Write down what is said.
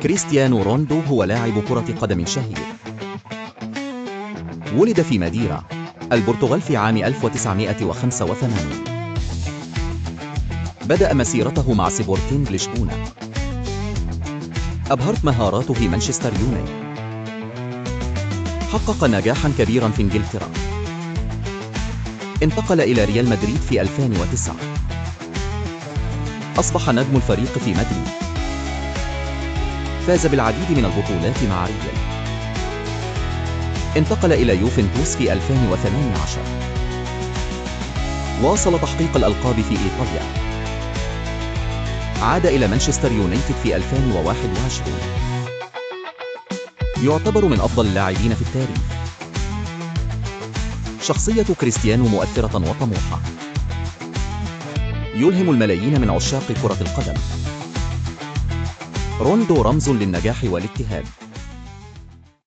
كريستيانو رونالدو هو لاعب كرة قدم شهير. ولد في ماديرا، البرتغال في عام 1985. بدأ مسيرته مع سبورتينغ لشبونة. أبهرت مهاراته في مانشستر يونايتد. حقق نجاحا كبيرا في إنجلترا. انتقل إلى ريال مدريد في 2009. أصبح نجم الفريق في مدريد. فاز بالعديد من البطولات مع ريال. انتقل إلى يوفنتوس في 2018. واصل تحقيق الألقاب في إيطاليا. عاد إلى مانشستر يونايتد في 2021. يعتبر من أفضل اللاعبين في التاريخ. شخصية كريستيانو مؤثرة وطموحة. يلهم الملايين من عشاق كرة القدم. رونالدو رمز للنجاح والاجتهاد.